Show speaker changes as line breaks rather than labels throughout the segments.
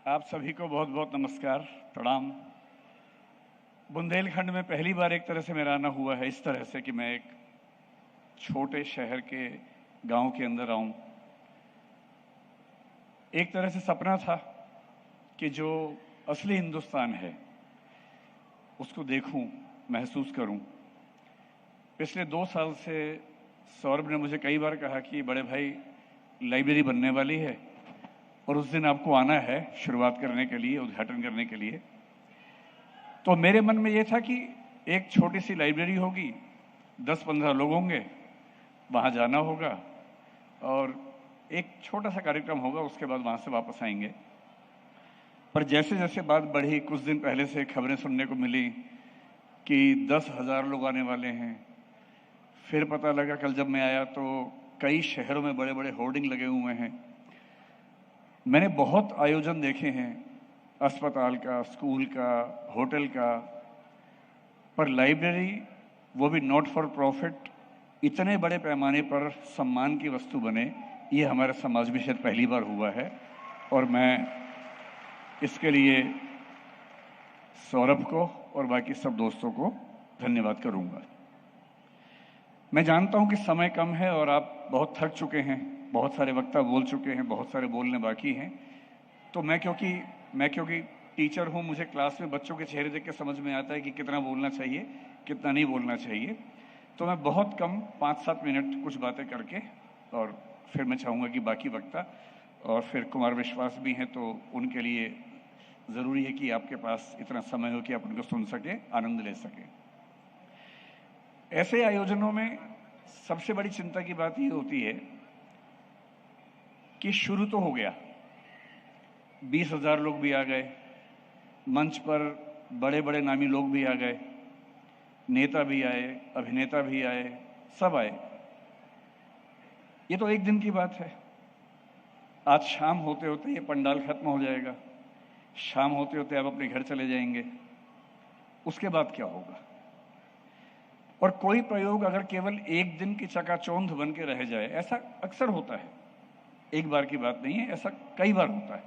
आप सभी को बहुत बहुत नमस्कार, प्रणाम। बुंदेलखंड में पहली बार एक तरह से मेरा आना हुआ है, इस तरह से कि मैं एक छोटे शहर के गांव के अंदर आऊं। एक तरह से सपना था कि जो असली हिंदुस्तान है उसको देखूं, महसूस करूं। पिछले 2 साल से सौरभ ने मुझे कई बार कहा कि बड़े भाई लाइब्रेरी बनने वाली है और उस दिन आपको आना है शुरुआत करने के लिए, उद्घाटन करने के लिए। तो मेरे मन में ये था कि एक छोटी सी लाइब्रेरी होगी, 10-15 लोग होंगे, वहाँ जाना होगा और एक छोटा सा कार्यक्रम होगा, उसके बाद वहाँ से वापस आएंगे। पर जैसे जैसे बात बढ़ी, कुछ दिन पहले से खबरें सुनने को मिली कि 10,000 लोग आने वाले हैं। फिर पता लगा, कल जब मैं आया तो कई शहरों में बड़े बड़े होर्डिंग लगे हुए हैं। मैंने बहुत आयोजन देखे हैं, अस्पताल का, स्कूल का, होटल का, पर लाइब्रेरी, वो भी नॉट फॉर प्रॉफिट, इतने बड़े पैमाने पर सम्मान की वस्तु बने, ये हमारे समाज में शायद पहली बार हुआ है। और मैं इसके लिए सौरभ को और बाकी सब दोस्तों को धन्यवाद करूंगा। मैं जानता हूं कि समय कम है और आप बहुत थक चुके हैं, बहुत सारे वक्ता बोल चुके हैं, बहुत सारे बोलने बाकी हैं। तो मैं क्योंकि टीचर हूं, मुझे क्लास में बच्चों के चेहरे देख के समझ में आता है कि कितना बोलना चाहिए, कितना नहीं बोलना चाहिए। तो मैं बहुत कम 5-7 मिनट कुछ बातें करके, और फिर मैं चाहूँगा कि बाकी वक्ता और फिर कुमार विश्वास भी हैं, तो उनके लिए ज़रूरी है कि आपके पास इतना समय हो कि आप उनको सुन सकें, आनंद ले सकें। ऐसे आयोजनों में सबसे बड़ी चिंता की बात ये होती है कि शुरू तो हो गया, 20,000 लोग भी आ गए, मंच पर बड़े बड़े नामी लोग भी आ गए, नेता भी आए, अभिनेता भी आए, सब आए। ये तो एक दिन की बात है। आज शाम होते होते ये पंडाल खत्म हो जाएगा, शाम होते होते आप अपने घर चले जाएंगे। उसके बाद क्या होगा? और कोई प्रयोग अगर केवल एक दिन की चकाचौंध बन के रह जाए, ऐसा अक्सर होता है, एक बार की बात नहीं है, ऐसा कई बार होता है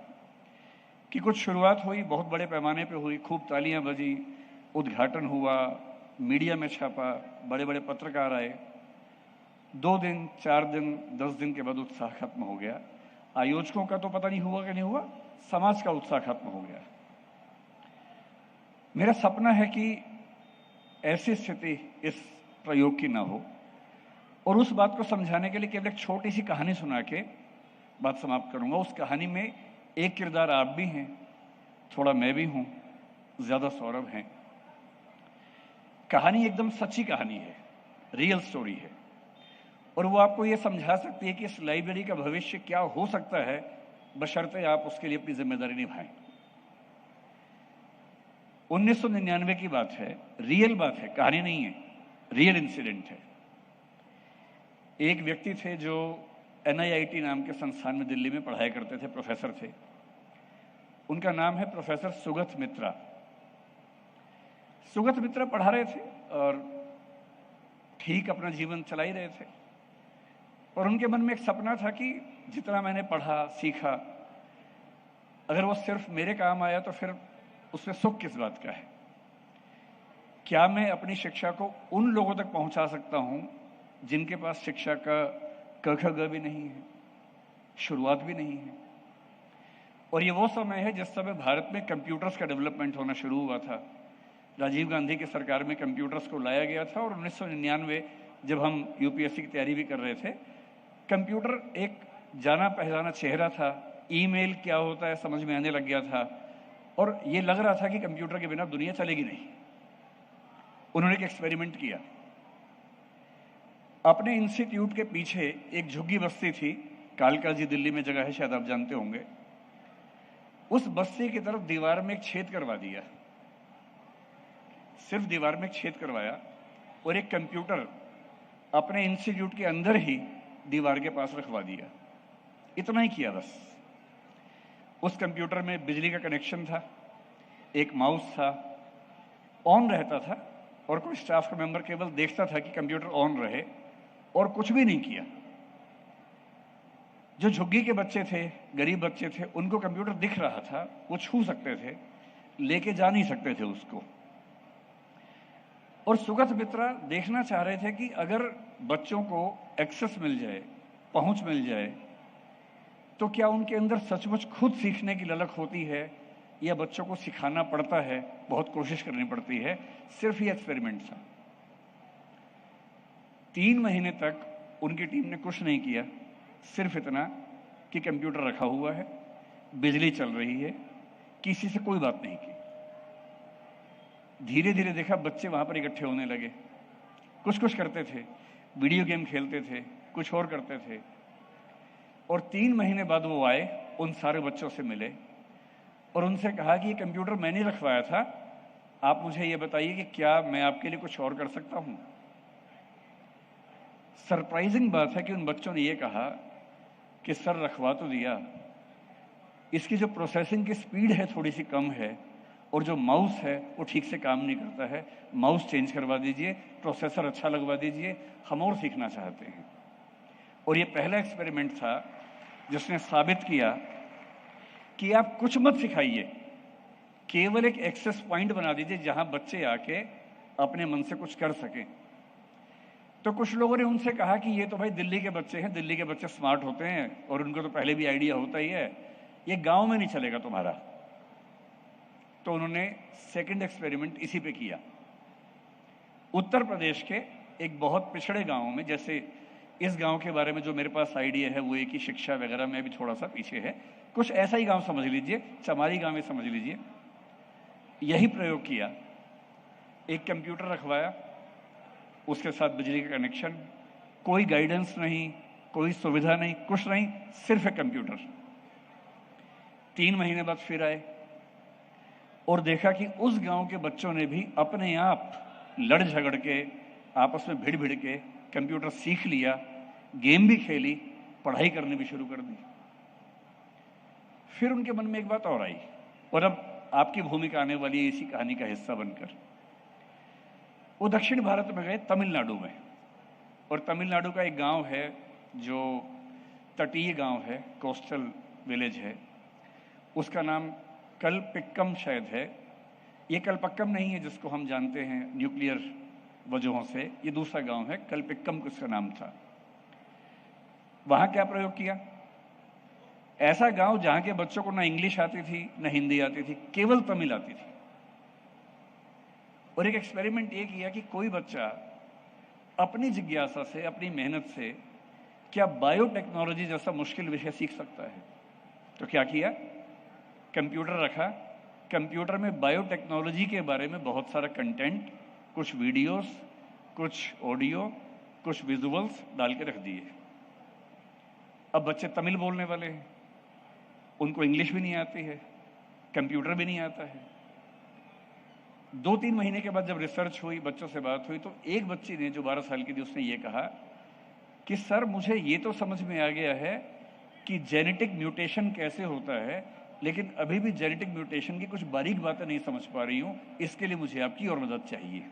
कि कुछ शुरुआत हुई, बहुत बड़े पैमाने पे हुई, खूब तालियां बजी, उद्घाटन हुआ, मीडिया में छापा, बड़े बड़े पत्रकार आए, 2 दिन, 4 दिन, 10 दिन के बाद उत्साह खत्म हो गया। आयोजकों का तो पता नहीं हुआ कि नहीं हुआ, समाज का उत्साह खत्म हो गया। मेरा सपना है कि ऐसी स्थिति इस प्रयोग की ना हो, और उस बात को समझाने के लिए केवल एक छोटी सी कहानी सुना के बात समाप्त करूंगा। उस कहानी में एक किरदार आप भी हैं, थोड़ा मैं भी हूं, ज्यादा सौरभ हैं। कहानी एकदम सच्ची कहानी है, रियल स्टोरी है, और वो आपको ये समझा सकती है कि इस लाइब्रेरी का भविष्य क्या हो सकता है, बशर्ते आप उसके लिए अपनी जिम्मेदारी निभाएं। 1999 की बात है, रियल बात है, कहानी नहीं है, रियल इंसिडेंट है। एक व्यक्ति थे जो NIIT नाम के संस्थान में दिल्ली में पढ़ाया करते थे, प्रोफेसर थे। उनका नाम है प्रोफेसर सुगत मित्रा। सुगत मित्रा पढ़ा रहे थे और ठीक अपना जीवन चला ही रहे थे, और उनके मन में एक सपना था कि जितना मैंने पढ़ा सीखा, अगर वो सिर्फ मेरे काम आया तो फिर उसमें सुख किस बात का है? क्या मैं अपनी शिक्षा को उन लोगों तक पहुंचा सकता हूं जिनके पास शिक्षा का क ख ग भी नहीं है, शुरुआत भी नहीं है? और ये वो समय है जिस समय भारत में कंप्यूटर्स का डेवलपमेंट होना शुरू हुआ था। राजीव गांधी की सरकार में कंप्यूटर्स को लाया गया था, और 1999 जब हम UPSC की तैयारी भी कर रहे थे, कंप्यूटर एक जाना पहचाना चेहरा था। ईमेल क्या होता है समझ में आने लग गया था, और ये लग रहा था कि कंप्यूटर के बिना दुनिया चलेगी नहीं। उन्होंने एक एक्सपेरिमेंट किया। अपने इंस्टीट्यूट के पीछे एक झुग्गी बस्ती थी, कालका जी दिल्ली में जगह है, शायद आप जानते होंगे। उस बस्ती की तरफ दीवार में एक छेद करवा दिया, सिर्फ दीवार में एक छेद करवाया, और एक कंप्यूटर अपने इंस्टीट्यूट के अंदर ही दीवार के पास रखवा दिया। इतना ही किया बस। उस कंप्यूटर में बिजली का कनेक्शन था, एक माउस था, ऑन रहता था, और कोई स्टाफ का मेंबर केवल देखता था कि कंप्यूटर ऑन रहे, और कुछ भी नहीं किया। जो झुग्गी के बच्चे थे, गरीब बच्चे थे, उनको कंप्यूटर दिख रहा था, वो छू सकते थे, लेके जा नहीं सकते थे उसको। और सुगत मित्रा देखना चाह रहे थे कि अगर बच्चों को एक्सेस मिल जाए, पहुंच मिल जाए, तो क्या उनके अंदर सचमुच खुद सीखने की ललक होती है या बच्चों को सिखाना पड़ता है, बहुत कोशिश करनी पड़ती है। सिर्फ ये एक्सपेरिमेंट था। 3 महीने तक उनकी टीम ने कुछ नहीं किया, सिर्फ इतना कि कंप्यूटर रखा हुआ है, बिजली चल रही है, किसी से कोई बात नहीं की। धीरे धीरे देखा बच्चे वहां पर इकट्ठे होने लगे, कुछ कुछ करते थे, वीडियो गेम खेलते थे, कुछ और करते थे। और 3 महीने बाद वो आए, उन सारे बच्चों से मिले और उनसे कहा कि ये कंप्यूटर मैंने रखवाया था, आप मुझे ये बताइए कि क्या मैं आपके लिए कुछ और कर सकता हूं। सरप्राइजिंग बात है कि उन बच्चों ने ये कहा कि सर रखवा तो दिया, इसकी जो प्रोसेसिंग की स्पीड है थोड़ी सी कम है और जो माउस है वो ठीक से काम नहीं करता है, माउस चेंज करवा दीजिए, प्रोसेसर अच्छा लगवा दीजिए, हम और सीखना चाहते हैं। और ये पहला एक्सपेरिमेंट था जिसने साबित किया कि आप कुछ मत सिखाइए, केवल एक एक्सेस पॉइंट बना दीजिए जहां बच्चे आके अपने मन से कुछ कर सकें। तो कुछ लोगों ने उनसे कहा कि ये तो भाई दिल्ली के बच्चे हैं, दिल्ली के बच्चे स्मार्ट होते हैं और उनको तो पहले भी आइडिया होता ही है, ये गांव में नहीं चलेगा तुम्हारा। तो उन्होंने सेकंड एक्सपेरिमेंट इसी पे किया। उत्तर प्रदेश के एक बहुत पिछड़े गांव में, जैसे इस गांव के बारे में जो मेरे पास आइडिया है वो एक ही शिक्षा वगैरह में भी थोड़ा सा पीछे है, कुछ ऐसा ही गांव समझ लीजिए, चमारी गांव में समझ लीजिए। यही प्रयोग किया, एक कंप्यूटर रखवाया, उसके साथ बिजली का कनेक्शन, कोई गाइडेंस नहीं, कोई सुविधा नहीं, कुछ नहीं, सिर्फ एक कंप्यूटर। 3 महीने बाद फिर आए और देखा कि उस गांव के बच्चों ने भी अपने आप लड़ झगड़ के, आपस में भिड़ भिड़ के कंप्यूटर सीख लिया, गेम भी खेली, पढ़ाई करनी भी शुरू कर दी। फिर उनके मन में एक बात और आई, और अब आपकी भूमिका आने वाली है इसी कहानी का हिस्सा बनकर। वो दक्षिण भारत में गए, तमिलनाडु में, और तमिलनाडु का एक गांव है जो तटीय गांव है, कोस्टल विलेज है, उसका नाम कलपिक्कम शायद है। ये कलपक्कम नहीं है जिसको हम जानते हैं न्यूक्लियर वजहों से, ये दूसरा गांव है, कलपिक्कम उसका नाम था। वहां क्या प्रयोग किया, ऐसा गांव जहां के बच्चों को ना इंग्लिश आती थी, ना हिंदी आती थी, केवल तमिल आती थी। और एक एक्सपेरिमेंट ये किया कि कोई बच्चा अपनी जिज्ञासा से, अपनी मेहनत से क्या बायोटेक्नोलॉजी जैसा मुश्किल विषय सीख सकता है। तो क्या किया, कंप्यूटर रखा, कंप्यूटर में बायोटेक्नोलॉजी के बारे में बहुत सारा कंटेंट, कुछ वीडियोस, कुछ ऑडियो, कुछ विजुअल्स डाल के रख दिए। अब बच्चे तमिल बोलने वाले हैं, उनको इंग्लिश भी नहीं आती है, कंप्यूटर भी नहीं आता है। 2-3 महीने के बाद जब रिसर्च हुई, बच्चों से बात हुई, तो एक बच्ची ने जो 12 साल की थी, उसने ये कहा कि सर मुझे ये तो समझ में आ गया है कि जेनेटिक म्यूटेशन कैसे होता है, लेकिन अभी भी जेनेटिक म्यूटेशन की कुछ बारीक बातें नहीं समझ पा रही हूं, इसके लिए मुझे आपकी और मदद चाहिए।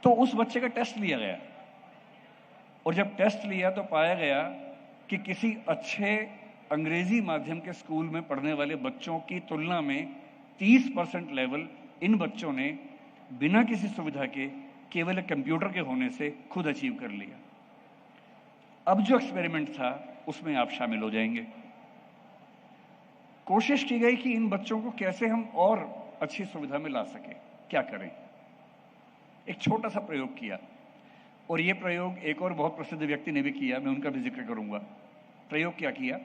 तो उस बच्चे का टेस्ट लिया गया, और जब टेस्ट लिया तो पाया गया कि किसी अच्छे अंग्रेजी माध्यम के स्कूल में पढ़ने वाले बच्चों की तुलना में 30% लेवल इन बच्चों ने बिना किसी सुविधा के, केवल एक कंप्यूटर के होने से खुद अचीव कर लिया। अब जो एक्सपेरिमेंट था उसमें आप शामिल हो जाएंगे। कोशिश की गई कि इन बच्चों को कैसे हम और अच्छी सुविधा में ला सके, क्या करें। एक छोटा सा प्रयोग किया, और ये प्रयोग एक और बहुत प्रसिद्ध व्यक्ति ने भी किया, मैं उनका भी जिक्र करूंगा। प्रयोग क्या किया,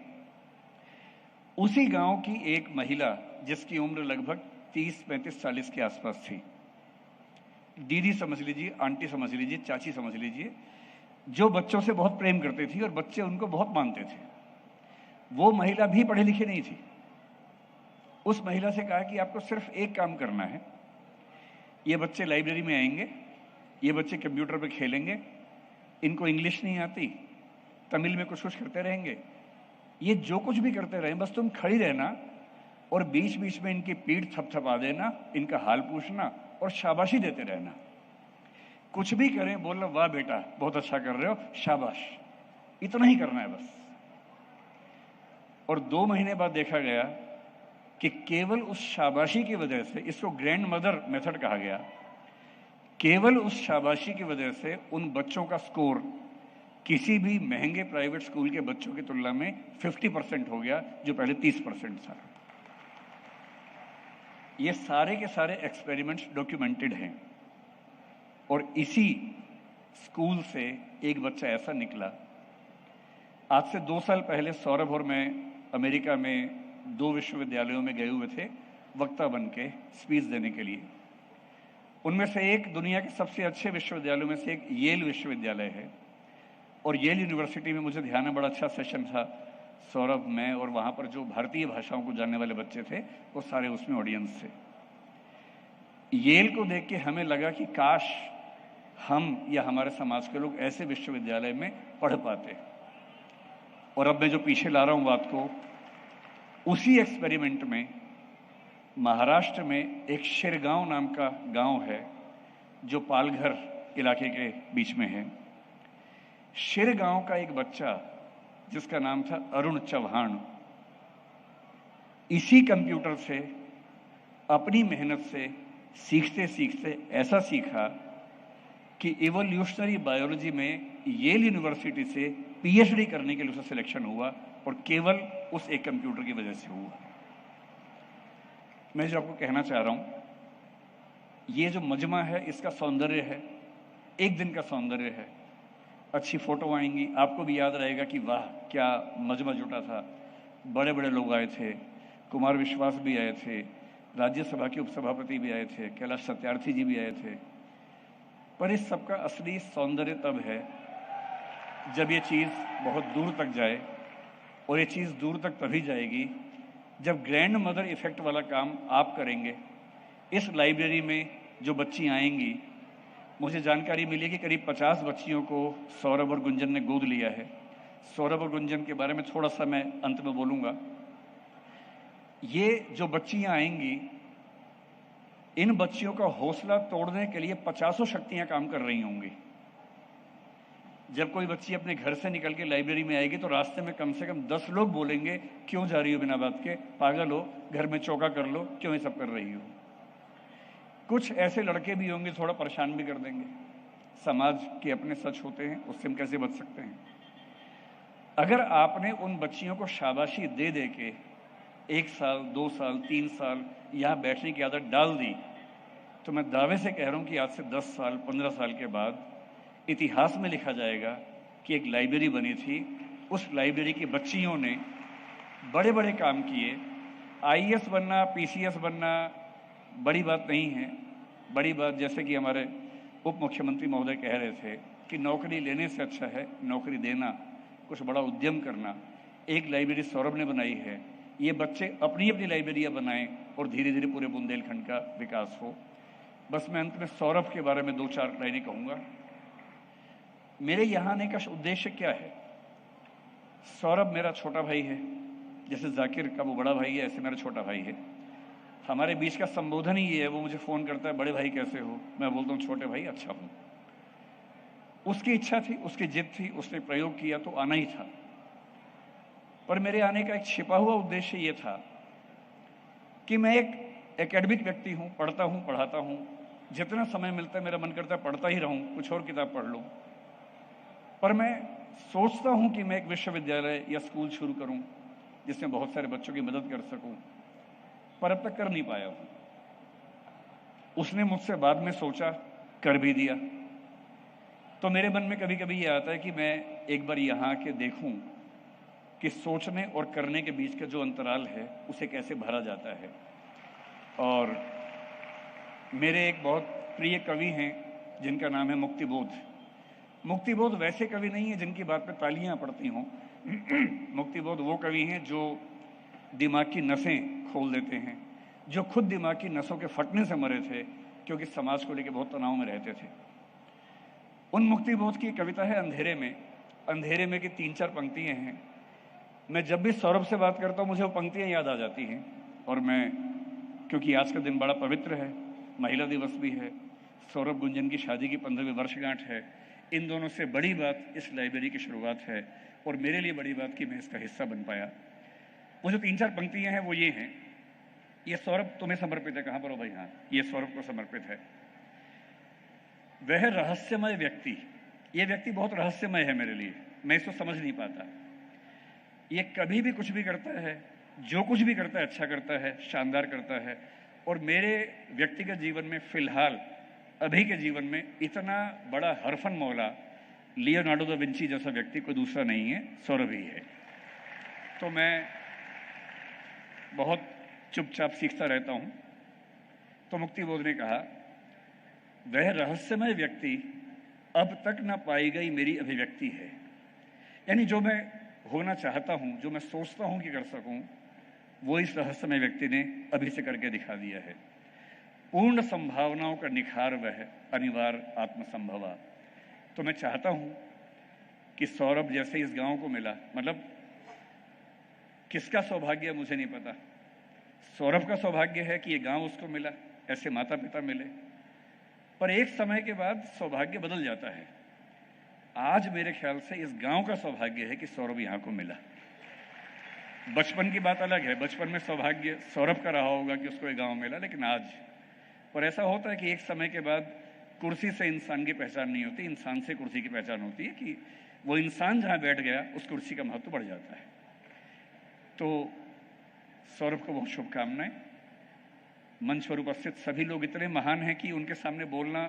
उसी गांव की एक महिला जिसकी उम्र लगभग 30-35-40 के आसपास थी, दीदी समझ लीजिए, आंटी समझ लीजिए, चाची समझ लीजिए, जो बच्चों से बहुत प्रेम करती थी और बच्चे उनको बहुत मानते थे। वो महिला भी पढ़ी लिखी नहीं थी। उस महिला से कहा कि आपको सिर्फ एक काम करना है, ये बच्चे लाइब्रेरी में आएंगे, ये बच्चे कंप्यूटर पे खेलेंगे, इनको इंग्लिश नहीं आती, तमिल में कुछ कुछ करते रहेंगे, ये जो कुछ भी करते रहें, बस तुम खड़ी रहना और बीच बीच में इनकी पीठ थपथपा देना, इनका हाल पूछना और शाबाशी देते रहना। कुछ भी करें बोलना वाह बेटा बहुत अच्छा कर रहे हो, शाबाश। इतना ही करना है बस। और 2 महीने बाद देखा गया कि केवल उस शाबाशी की वजह से, इसको ग्रैंड मदर मेथड कहा गया, केवल उस शाबाशी की वजह से उन बच्चों का स्कोर किसी भी महंगे प्राइवेट स्कूल के बच्चों की तुलना में 50% हो गया, जो पहले 30% था। ये सारे के सारे एक्सपेरिमेंट्स डॉक्यूमेंटेड हैं। और इसी स्कूल से एक बच्चा ऐसा निकला। आज से 2 साल पहले सौरभ और मैं अमेरिका में 2 विश्वविद्यालयों में गए हुए थे वक्ता बन के स्पीच देने के लिए। उनमें से एक दुनिया के सबसे अच्छे विश्वविद्यालयों में से एक येल विश्वविद्यालय है, और येल यूनिवर्सिटी में मुझे ध्यान है बड़ा अच्छा सेशन था। सौरभ, मैं और वहाँ पर जो भारतीय भाषाओं को जानने वाले बच्चे थे वो सारे उसमें ऑडियंस थे। येल को देख के हमें लगा कि काश हम या हमारे समाज के लोग ऐसे विश्वविद्यालय में पढ़ पाते। और अब मैं जो पीछे ला रहा हूँ बात को, उसी एक्सपेरिमेंट में महाराष्ट्र में एक शिरगांव नाम का गांव है जो पालघर इलाके के बीच में है। शिरगांव का एक बच्चा जिसका नाम था अरुण चौहान, इसी कंप्यूटर से अपनी मेहनत से सीखते सीखते ऐसा सीखा कि इवोल्यूशनरी बायोलॉजी में येल यूनिवर्सिटी से पीएचडी करने के लिए उसका सिलेक्शन हुआ, और केवल उस एक कंप्यूटर की वजह से हुआ। मैं जो आपको कहना चाह रहा हूं, ये जो मजमा है इसका सौंदर्य है, एक दिन का सौंदर्य है। अच्छी फोटो आएंगी, आपको भी याद रहेगा कि वाह क्या मजमा जुटा था। बड़े बड़े लोग आए थे, कुमार विश्वास भी आए थे, राज्यसभा के उपसभापति भी आए थे, कैलाश सत्यार्थी जी भी आए थे। पर इस सबका असली सौंदर्य तब है जब ये चीज़ बहुत दूर तक जाए, और ये चीज़ दूर तक तभी जाएगी जब ग्रैंड मदर इफेक्ट वाला काम आप करेंगे। इस लाइब्रेरी में जो बच्ची आएंगी, मुझे जानकारी मिली कि करीब 50 बच्चियों को सौरभ और गुंजन ने गोद लिया है। सौरभ और गुंजन के बारे में थोड़ा सा मैं अंत में बोलूँगा। ये जो बच्चियाँ आएंगी, इन बच्चियों का हौसला तोड़ने के लिए 50 शक्तियाँ काम कर रही होंगी। जब कोई बच्ची अपने घर से निकल के लाइब्रेरी में आएगी तो रास्ते में कम से कम 10 लोग बोलेंगे, क्यों जा रही हो बिना बात के, पागल हो, घर में चौका कर लो, क्यों ये सब कर रही हो। कुछ ऐसे लड़के भी होंगे थोड़ा परेशान भी कर देंगे। समाज के अपने सच होते हैं, उससे हम कैसे बच सकते हैं। अगर आपने उन बच्चियों को शाबाशी दे दे के 1 साल 2 साल 3 साल यहाँ बैठने की आदत डाल दी, तो मैं दावे से कह रहा हूँ कि आज से 10 साल 15 साल के बाद इतिहास में लिखा जाएगा कि एक लाइब्रेरी बनी थी, उस लाइब्रेरी की बच्चियों ने बड़े बड़े काम किए। आईएएस बनना, पीसीएस बनना बड़ी बात नहीं है। बड़ी बात, जैसे कि हमारे उप मुख्यमंत्री महोदय कह रहे थे, कि नौकरी लेने से अच्छा है नौकरी देना, कुछ बड़ा उद्यम करना। एक लाइब्रेरी सौरभ ने बनाई है, ये बच्चे अपनी अपनी लाइब्रेरियाँ बनाएं और धीरे धीरे पूरे बुंदेलखंड का विकास हो। बस मैं अंत में सौरभ के बारे में 2-4 लाइनें कहूँगा। मेरे यहाँ आने का उद्देश्य क्या है? सौरभ मेरा छोटा भाई है, जैसे जाकिर का वो बड़ा भाई है, ऐसे मेरा छोटा भाई है। हमारे बीच का संबोधन ही ये है, वो मुझे फ़ोन करता है, बड़े भाई कैसे हो, मैं बोलता हूँ छोटे भाई अच्छा हूँ। उसकी इच्छा थी, उसकी जिद थी, उसने प्रयोग किया तो आना ही था। पर मेरे आने का एक छिपा हुआ उद्देश्य ये था कि मैं एक एकेडमिक व्यक्ति हूँ, पढ़ता हूँ, पढ़ाता हूँ, जितना समय मिलता है मेरा मन करता है पढ़ता ही रहूँ, कुछ और किताब पढ़ लूँ। पर मैं सोचता हूँ कि मैं एक विश्वविद्यालय या स्कूल शुरू करूँ जिसमें बहुत सारे बच्चों की मदद कर सकूँ, पर अब तक कर नहीं पाया हूँ। उसने मुझसे बाद में सोचा, कर भी दिया। तो मेरे मन में कभी कभी ये आता है कि मैं एक बार यहाँ के देखूँ कि सोचने और करने के बीच का जो अंतराल है उसे कैसे भरा जाता है। और मेरे एक बहुत प्रिय कवि हैं जिनका नाम है मुक्तिबोध। मुक्तिबोध वैसे कवि नहीं है जिनकी बात पे तालियां पड़ती हों। मुक्तिबोध वो कवि हैं जो दिमाग की नसें खोल देते हैं, जो खुद दिमाग की नसों के फटने से मरे थे क्योंकि समाज को लेकर बहुत तनाव में रहते थे। उन मुक्तिबोध की कविता है अंधेरे में। अंधेरे में की 3-4 पंक्तियां हैं। मैं जब भी सौरभ से बात करता हूँ मुझे वो पंक्तियां याद आ जाती हैं। और मैं, क्योंकि आज का दिन बड़ा पवित्र है, महिला दिवस भी है, सौरभ गुंजन की शादी की 15वीं वर्षगांठ है, इन दोनों से बड़ी बात इस लाइब्रेरी की शुरुआत है और मेरे लिए बड़ी बात कि मैं इसका हिस्सा बन पाया। वो जो 3-4 पंक्तियां हैं वो ये हैं, ये सौरभ तुम्हें समर्पित है। कहां पर हो भाई? हाँ, ये सौरभ को समर्पित है। वह रहस्यमय व्यक्ति, ये व्यक्ति बहुत रहस्यमय है मेरे लिए, मैं इसको समझ नहीं पाता। ये कभी भी कुछ भी करता है, जो कुछ भी करता है अच्छा करता है, शानदार करता है। और मेरे व्यक्तिगत जीवन में फिलहाल अभी के जीवन में इतना बड़ा हरफन मौला लियोनार्डो दा विंची जैसा व्यक्ति कोई दूसरा नहीं है, सौरभ ही है। तो मैं बहुत चुपचाप सीखता रहता हूं। तो मुक्तिबोध ने कहा, वह रहस्यमय व्यक्ति अब तक न पाई गई मेरी अभिव्यक्ति है। यानी जो मैं होना चाहता हूं, जो मैं सोचता हूं कि कर सकूं, वो इस रहस्यमय व्यक्ति ने अभी से करके दिखा दिया है। पूर्ण संभावनाओं का निखार वह अनिवार्य आत्मसंभवा। तो मैं चाहता हूं कि सौरभ जैसे इस गांव को मिला, मतलब किसका सौभाग्य मुझे नहीं पता। सौरभ का सौभाग्य है कि ये गांव उसको मिला, ऐसे माता पिता मिले। पर एक समय के बाद सौभाग्य बदल जाता है। आज मेरे ख्याल से इस गांव का सौभाग्य है कि सौरभ यहां को मिला। बचपन की बात अलग है, बचपन में सौभाग्य सौरभ का रहा होगा कि उसको ये गांव मिला, लेकिन आज और ऐसा होता है कि एक समय के बाद कुर्सी से इंसान की पहचान नहीं होती, इंसान से कुर्सी की पहचान होती है कि वो इंसान जहां बैठ गया उस कुर्सी का महत्व बढ़ जाता है। तो सौरभ को बहुत शुभकामनाएं। मंच पर उपस्थित सभी लोग इतने महान हैं कि उनके सामने बोलना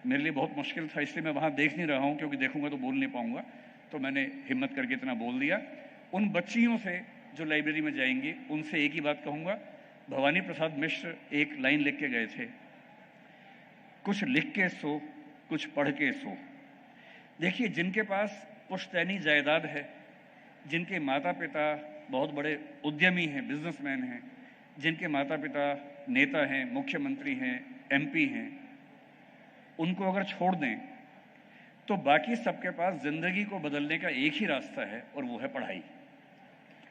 मेरे लिए बहुत मुश्किल था, इसलिए मैं वहां देख नहीं रहा हूं, क्योंकि देखूंगा तो बोल नहीं पाऊंगा। तो मैंने हिम्मत करके इतना बोल दिया। उन बच्चियों से जो लाइब्रेरी में जाएंगी उनसे एक ही बात कहूंगा। भवानी प्रसाद मिश्र एक लाइन लिख के गए थे, कुछ लिख के सो, कुछ पढ़ के सो। देखिए, जिनके पास पुश्तैनी जायदाद है, जिनके माता पिता बहुत बड़े उद्यमी हैं, बिजनेसमैन हैं, जिनके माता पिता नेता हैं, मुख्यमंत्री हैं, एमपी हैं, उनको अगर छोड़ दें तो बाकी सबके पास जिंदगी को बदलने का एक ही रास्ता है और वो है पढ़ाई,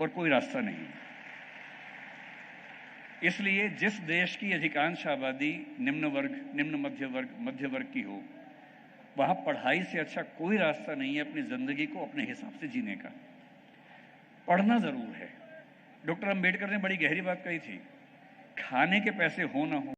और कोई रास्ता नहीं। इसलिए जिस देश की अधिकांश आबादी निम्न वर्ग, निम्न मध्य वर्ग की हो, वहां पढ़ाई से अच्छा कोई रास्ता नहीं है अपनी जिंदगी को अपने हिसाब से जीने का। पढ़ना जरूर है। डॉक्टर अंबेडकर ने बड़ी गहरी बात कही थी, खाने के पैसे हो ना हो